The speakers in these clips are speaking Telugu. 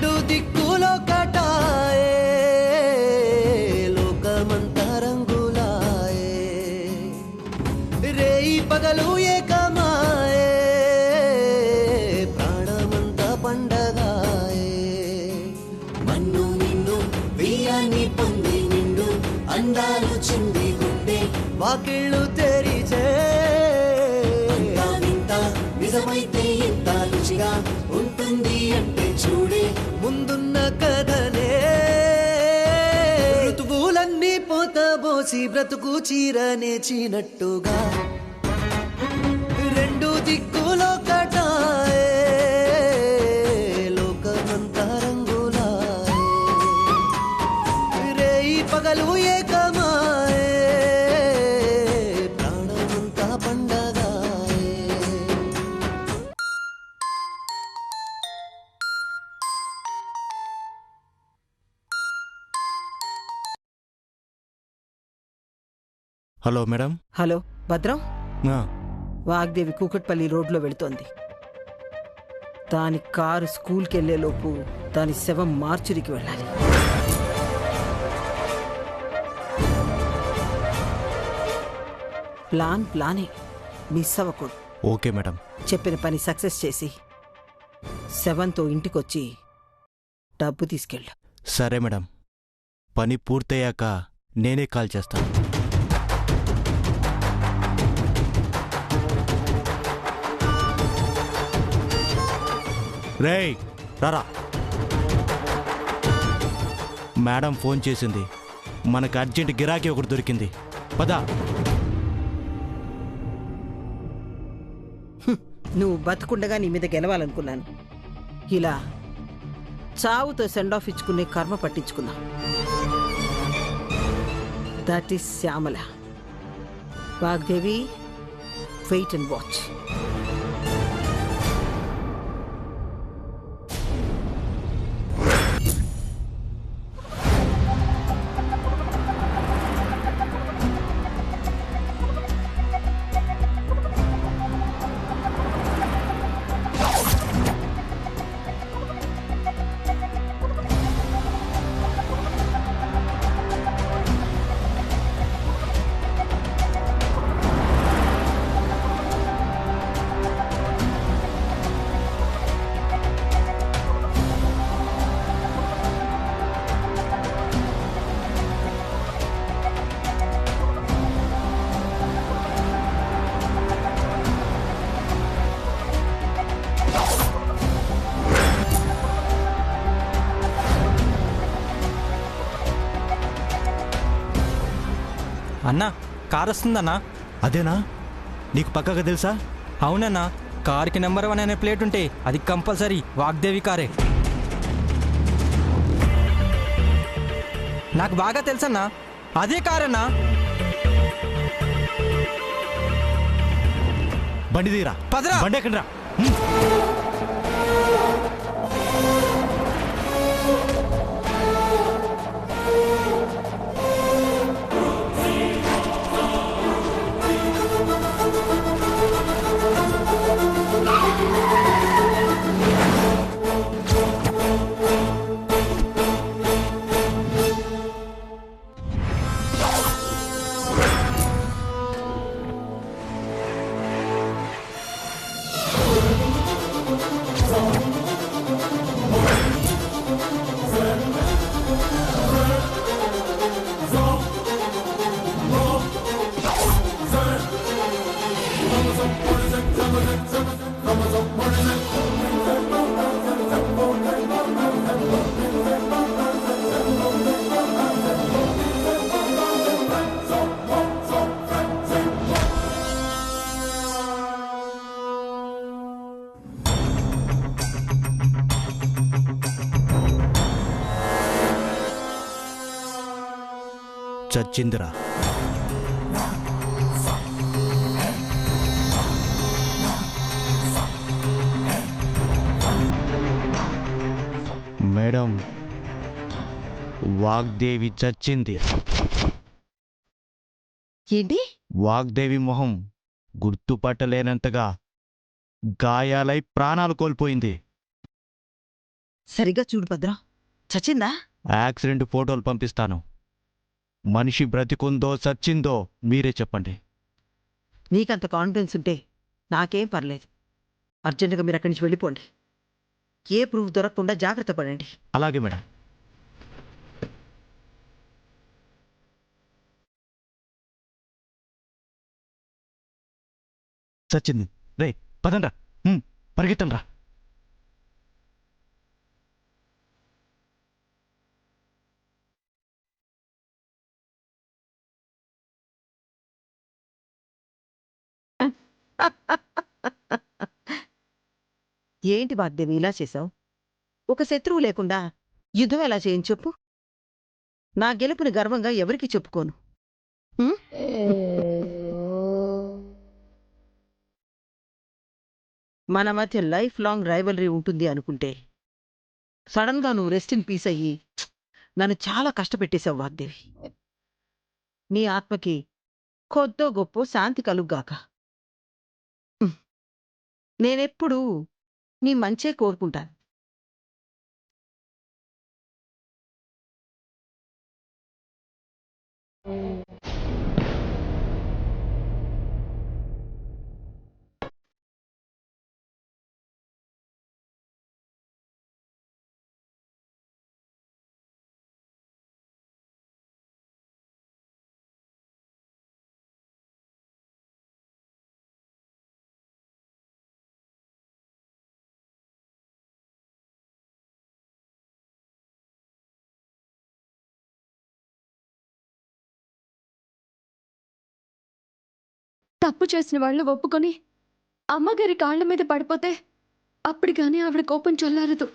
రెండు దిక్కులో కటాయే లోకమంతా రంగులాయే రేయి పగలు ఏకమాయే ప్రాణమంతా పండగాయే మన్ను నిన్ను బియ్యాన్ని పొంది నిండు అందాలు చెంది గుండె వాకిళ్ళు తెరిచే నిజమైతే ఎంత రుచిగా ఉంటుంది అంటే చూడే ముందున్న కథనే ఋతువులన్నీ పోతబోసి బ్రతుకు చీరనేచినట్టుగా రెండు దిక్కులో కటాయే లోకమంతా రంగులాయే రేయి పగలు ఏకమాయే ప్రాణమంతా పండగాయే. Hello madam. హలో భద్రం, ఆ, వాగ్దేవి కూకట్పల్లి రోడ్లో వెళుతోంది. దాని కారు స్కూల్కి వెళ్లేలోపు దాని శవం మార్చురికి వెళ్ళాలి. ప్లానే, మిస్ అవ్వకూడదు. Okay madam. చెప్పిన పని సక్సెస్ చేసి శవంతో ఇంటికొచ్చి డబ్బు తీసుకెళ్ళు. సరే మేడం, పని పూర్తయ్యాక నేనే కాల్ చేస్తాను. రేయ్ రారా. మేడం ఫోన్ చేసింది, మనకు అర్జెంట్ గిరాకీ ఒకటి దొరికింది, పదా. నువ్వు బతుకుండగా నీ మీద గెలవాలనుకున్నాను. ఇలా చావుతో సెండ్ ఆఫ్ ఇచ్చుకునే కర్మ పట్టించుకున్నా. That is Shyamala. Vagdevi, wait and watch. అన్నా, కార్ వస్తుందన్నా. అదేనా, నీకు పక్కగా తెలుసా? అవునన్నా, కార్కి నెంబర్ 1 అనే ప్లేట్ ఉంటే అది కంపల్సరీ వాగ్దేవి కారే. నాకు బాగా తెలుసన్నా, అదే కారన్నా. బండి తీరా. పదరా. బండి ఎక్కడరా. చచ్చిందిరా. మేడం, వాగ్దేవి చచ్చింది. ఏంటి? వాగ్దేవి మొహం గుర్తుపట్టలేనంతగా గాయాలై ప్రాణాలు కోల్పోయింది. సరిగ్గా చూడు భద్రం, చచ్చిందా? యాక్సిడెంట్ ఫోటోలు పంపిస్తాను. మనిషి బ్రతికుందో చచ్చిందో మీరే చెప్పండి. నీకంత కాన్ఫిడెన్స్ ఉంటే నాకేం పర్లేదు. అర్జెంటుగా మీరు అక్కడి నుంచి వెళ్ళిపోండి. ఏ ప్రూఫ్ దొరకకుండా జాగ్రత్త పడండి. అలాగే మేడం. చచ్చింది. రే పదండ్రా, పరిగెత్తండ్రా. ఏంటి వాగ్దేవి ఇలా చేశావు? ఒక శత్రువు లేకుండా యుద్ధం ఎలా చేయని చెప్పు. నా గెలుపుని గర్వంగా ఎవరికి చెప్పుకోను. ఉం? మన మధ్య లైఫ్ లాంగ్ రైవలరీ ఉంటుంది అనుకుంటే సడన్గా నువ్వు రెస్ట్ ఇన్ పీస్ అయ్యి నన్ను చాలా కష్టపెట్టేశావు వాగ్దేవి. నీ ఆత్మకి కొద్దో గొప్పో శాంతి కలుగ్గాక. ఉం. నేనెప్పుడూ నీ మంచే కోరుకుంటాను. తప్పు చేసిన వాళ్ళు ఒప్పుకొని అమ్మగారి కాళ్ళ మీద పడిపోతే అప్పుడు కానీ ఆవిడ కోపం చల్లారదు.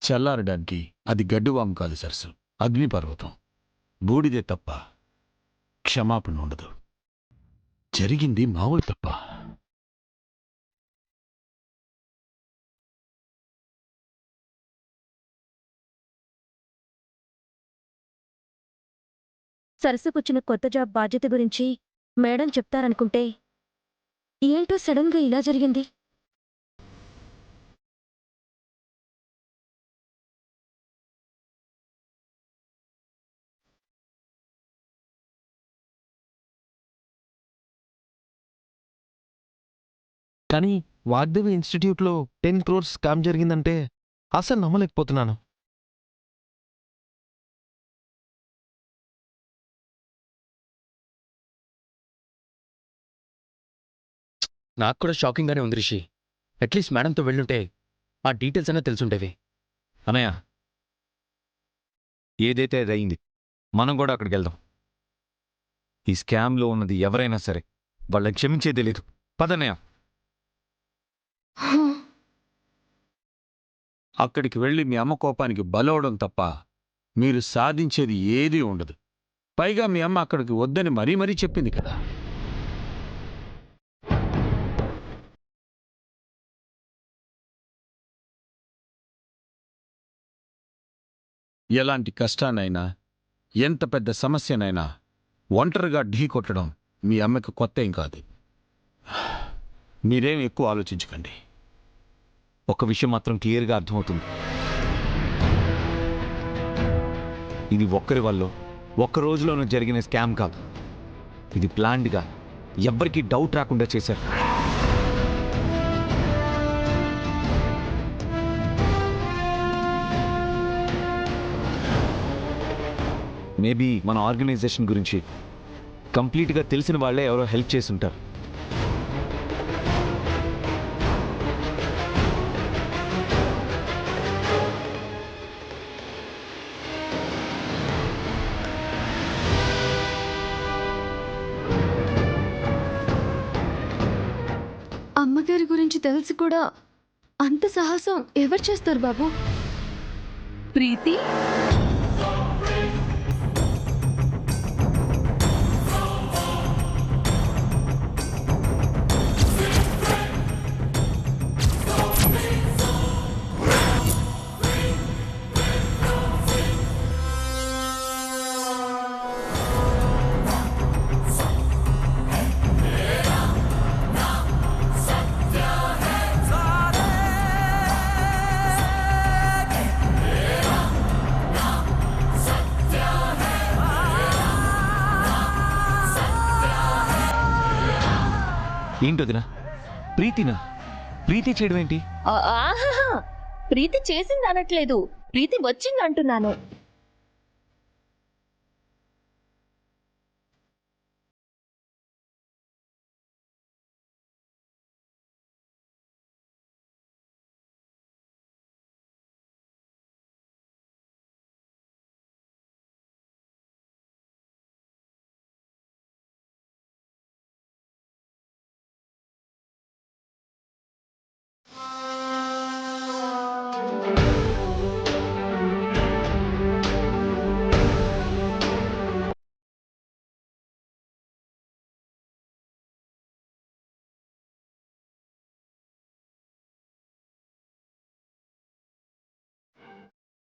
చల్లారడానికి అది గడ్డువాము కాదు సరస్సు, అగ్నిపర్వతం. బూడిదే తప్ప క్షమాపణ ఉండదు. జరిగింది మామూలు తప్ప. సరస్సుకొచ్చిన కొత్త జాబ్ బాధ్యత గురించి మేడం చెప్తారనుకుంటే ఏంటో సడన్గా ఇలా జరిగింది. కానీ వాగ్దేవి ఇన్స్టిట్యూట్లో 10 crores స్కామ్ జరిగిందంటే అసలు నమ్మలేకపోతున్నాను. నాకు కూడా షాకింగ్గానే ఉంది రిషి. అట్లీస్ట్ మేడంతో వెళ్ళుంటే ఆ డీటెయిల్స్ అయినా తెలుసుండేవి. అన్నయ్య, ఏదైతే అది అయింది, మనం కూడా అక్కడికి వెళ్దాం. ఈ స్కామ్లో ఉన్నది ఎవరైనా సరే వాళ్ళని క్షమించే తెలీదు. పదన్నయ్య. అక్కడికి వెళ్ళి మీ అమ్మ కోపానికి బలవడం తప్ప మీరు సాధించేది ఏదీ ఉండదు. పైగా మీ అమ్మ అక్కడికి వద్దని మరీ మరీ చెప్పింది కదా. ఎలాంటి కష్టాన్నైనా, ఎంత పెద్ద సమస్యనైనా ఒంటరిగా ఢీ కొట్టడం మీ అమ్మకి కొత్త ఏం కాదు. మీరేం ఎక్కువ ఆలోచించకండి. ఒక విషయం మాత్రం క్లియర్గా అర్థమవుతుంది. ఇది ఒక్కరి వల్ల ఒక్క రోజులోనూ జరిగిన స్కామ్ కాదు. ఇది ప్లాన్డ్గా ఎవ్వరికీ డౌట్ రాకుండా చేశారు. మేబీ మన ఆర్గనైజేషన్ గురించి కంప్లీట్గా తెలిసిన వాళ్ళే ఎవరో హెల్ప్ చేసి ఉంటారు. అమ్మగారి గురించి తెలిసి కూడా అంత సాహసం ఎవరు చేస్తారు బాబు? ప్రీతి ఏంటి వదినా? ప్రీతినా? ప్రీతి చేయడం ఏంటి? ఆహాహా, ప్రీతి చేసింది అనట్లేదు, ప్రీతి వచ్చింది అంటున్నాను.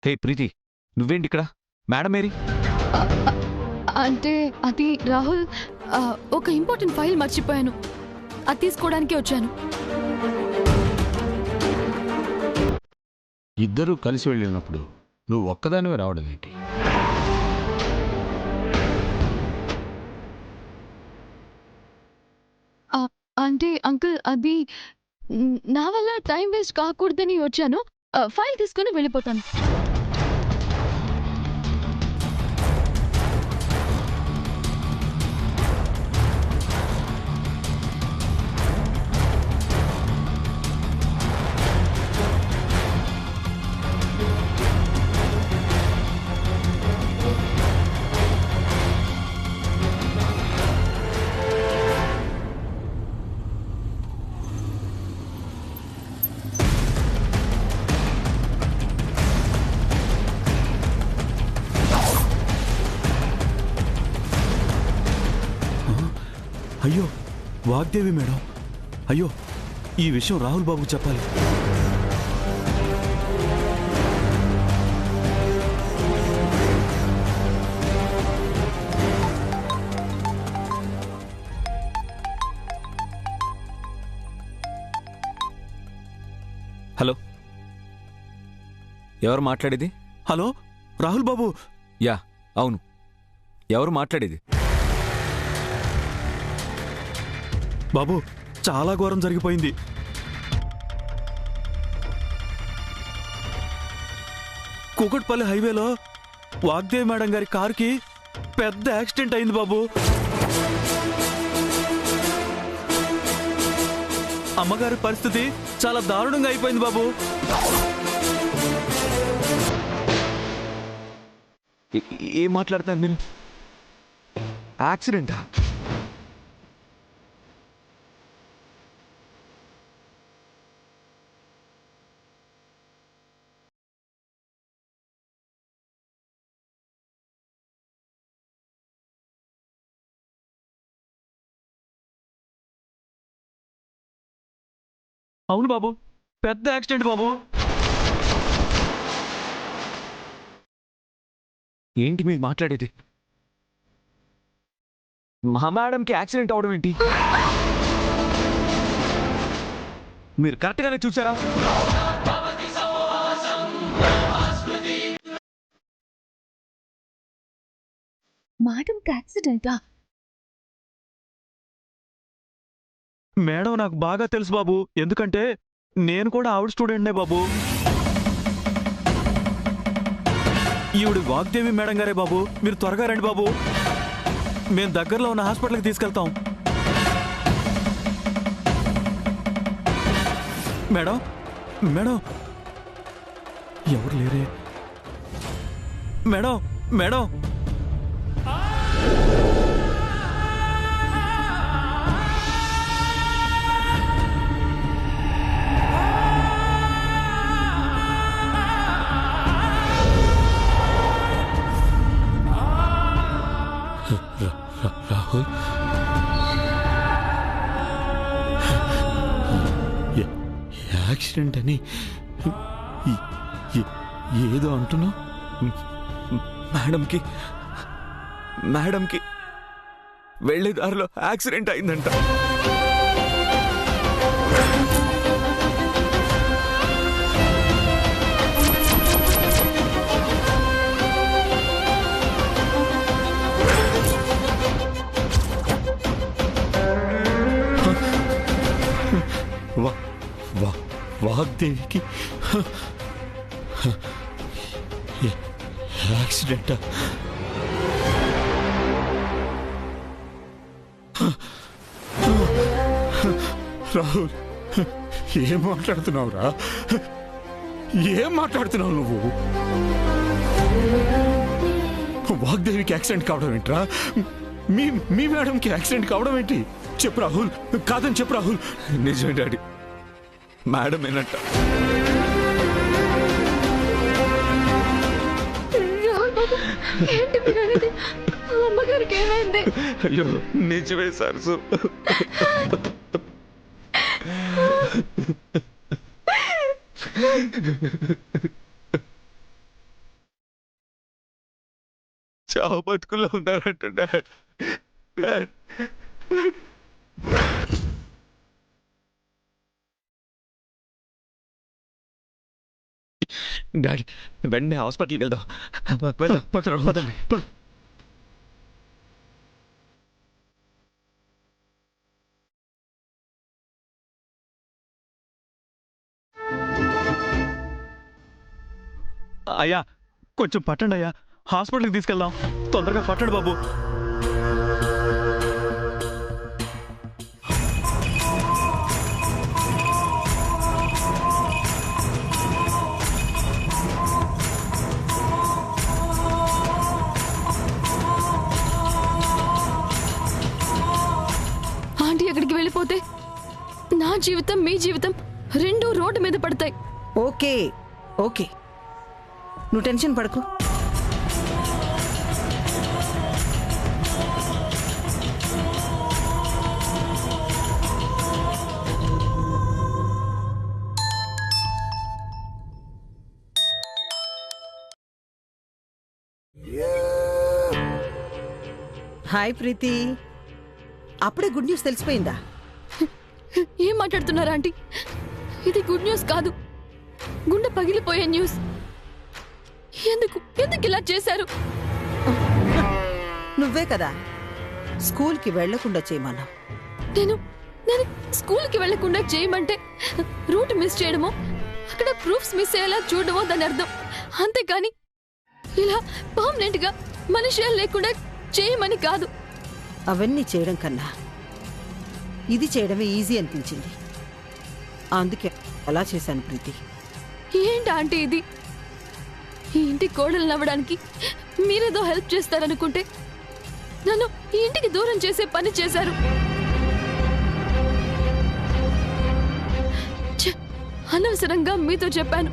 హే ప్రీతి, నువ్వేంటి ఇక్కడ? మేడం ఏరి? అంటే అది రాహుల్, ఒక ఇంపార్టెంట్ ఫైల్ మర్చిపోయాను, అది తీసుకోవడానికి వచ్చాను. ఇద్దరూ కలిసి వెళ్ళినప్పుడు నువ్వు ఒక్కదానివే రావడం ఏంటి? అంటే అంకుల్, అది నా వల్ల టైం వేస్ట్ కాకూడదని వచ్చాను. ఫైల్ తీసుకుని వెళ్ళిపోతాను. అయ్యో వాగ్దేవి మేడం, అయ్యో ఈ విషయం రాహుల్ బాబుకు చెప్పాలి. హలో, ఎవరు మాట్లాడేది? హలో రాహుల్ బాబు. యా అవును, ఎవరు మాట్లాడేది? బాబు చాలా ఘోరం జరిగిపోయింది. కూకట్పల్లి హైవేలో వాగ్దేవి మేడం గారి కారుకి పెద్ద యాక్సిడెంట్ అయింది బాబు. అమ్మగారి పరిస్థితి చాలా దారుణంగా అయిపోయింది బాబు. ఏం మాట్లాడుతున్నారు మీరు? యాక్సిడెంటా? అవును బాబు, పెద్ద యాక్సిడెంట్ బాబు. ఏంటి మీరు మాట్లాడేది? మా మేడంకి యాక్సిడెంట్ అవడం ఏంటి? మీరు కరెక్ట్గానే చూసారా? మేడంకి యాక్సిడెంటా? మేడం నాకు బాగా తెలుసు బాబు, ఎందుకంటే నేను కూడా ఆవిడ స్టూడెంట్నే బాబు. ఈవిడ వాగ్దేవి మేడం గారే బాబు. మీరు త్వరగా రండి బాబు, మేము దగ్గరలో ఉన్న హాస్పిటల్కి తీసుకెళ్తాం. మేడం మేడం ఎవరు లేరే? మేడం మేడం రాహుల్, యాక్సిడెంట్ అని ఏదో అంటున్నావు. మేడంకి వెళ్ళే దారిలో యాక్సిడెంట్ అయిందంట. వాగ్దేవికి యాక్సిడెంటా? రాహుల్, ఏం మాట్లాడుతున్నావురా? ఏం మాట్లాడుతున్నావు నువ్వు? వాగ్దేవికి యాక్సిడెంట్ కావడం ఏంట్రా? మీ మేడంకి యాక్సిడెంట్ కావడం ఏంటి? చెప్పు రాహుల్. కాదని చెప్పు రాహుల్. నిజమే డాడీ, మేడం ఏనంట. ఏంటి మీరు అనేది? అమ్మగారికి ఏమైంది? అయ్యో నిజమే సరసు. చావు బతుకుల్లో ఉన్నారంట డాడ్. డాడీ వెంటనే హాస్పిటల్కి వెళ్దాం. పదండి. అయ్యా కొంచెం పట్టండి అయ్యా, హాస్పిటల్కి తీసుకెళ్దాం. తొందరగా పట్టండి బాబు. ఆంటీ ఎక్కడికి వెళ్ళిపోతే నా జీవితం మీ జీవితం రెండు రోడ్డు మీద పడతాయి. ఓకే ఓకే, నువ్వు టెన్షన్ పడకు. హాయ్ ప్రీతి, అప్పుడే గుడ్ న్యూస్ తెలిసిపోయిందా? ఏం మాట్లాడుతున్నారా ఆంటీ? ఇది గుడ్ న్యూస్ కాదు, గుండె పగిలిపోయే న్యూస్. ఎందుకు ఎందుకు ఇలా చేశారు? నువ్వే కదా స్కూల్కి వెళ్లకుండా చేయమన్నా. నేను నేను స్కూల్కి వెళ్లకుండా చేయమంటే రూట్ మిస్ చేయడమో, అక్కడ ప్రూఫ్స్ మిస్ అయ్యేలా చూడడమో దాని అర్థం. అంతేకాని ఇలా పర్మనెంట్ గా మనిషి లేకుండా చేయమని కాదు. అవన్నీ చేయడం కన్నా ఇది చేయడమే ఈజీ అనిపించింది, అందుకే అలా చేశాను ప్రీతి. ఏంటి ఆంటీ ఇది? ఈ ఇంటి కోడలు నవ్వడానికి మీరేదో హెల్ప్ చేస్తారనుకుంటే నన్ను ఈ ఇంటికి దూరం చేసే పని చేశారు. అనవసరంగా మీతో చెప్పాను.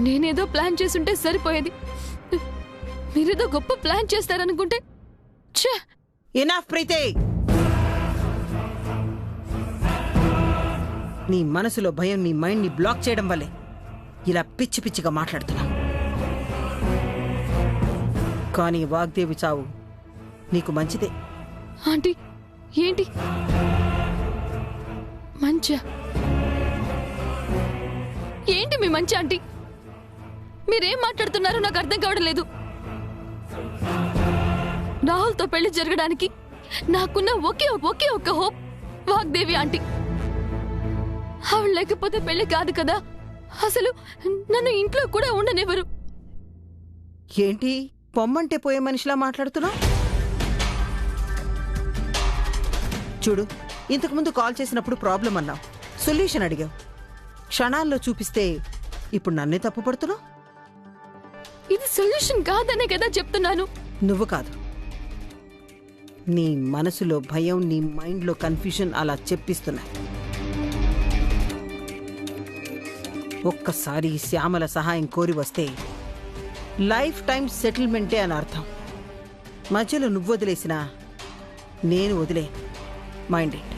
నేనేదో ప్లాన్ చేసుంటే సరిపోయేది. మీరేదో గొప్ప ప్లాన్ చేస్తారనుకుంటే ఎనఫ్ ప్రీతి. నీ మనసులో భయం నీ మైండ్ ని బ్లాక్ చేయడం వల్లే ఇలా పిచ్చి పిచ్చిగా మాట్లాడుతున్నా. కానీ వాగ్దేవి చావు నీకు మంచిదే. ఆంటీ ఏంటి మంచా? ఏంటి మీ మంచి ఆంటీ? మీరేం మాట్లాడుతున్నారో నాకు అర్థం కావడం లేదు. రాహుల్తో పెళ్లి జరగడానికి నాకున్న ఒకే ఒక్క హోప్ వాగ్దేవి ఆంటీ. ఆవిడ లేకపోతే పెళ్లి కాదు కదా, అసలు నన్ను ఇంట్లో కూడా ఉండనివ్వరు. ఏంటి పొమ్మంటే పోయే మనిషిలా మాట్లాడుతున్నావు? చూడు, ఇంతకుముందు కాల్ చేసినప్పుడు ప్రాబ్లం అన్నావు, సొల్యూషన్ అడిగావు. క్షణాల్లో చూపిస్తే ఇప్పుడు నన్నే తప్పు పడుతున్నావు. ఇది సొల్యూషన్ కాదనే కదా చెప్తున్నాను. నువ్వు కాదు, నీ మనసులో భయం నీ మైండ్లో కన్ఫ్యూజన్ అలా చెప్పిస్తున్నా. ఒక్కసారి శ్యామల సహాయం కోరి వస్తే లైఫ్ టైం సెటిల్మెంటే అని అర్థం. మధ్యలో నువ్వు వదిలేసినా నేను వదిలే. Mind it.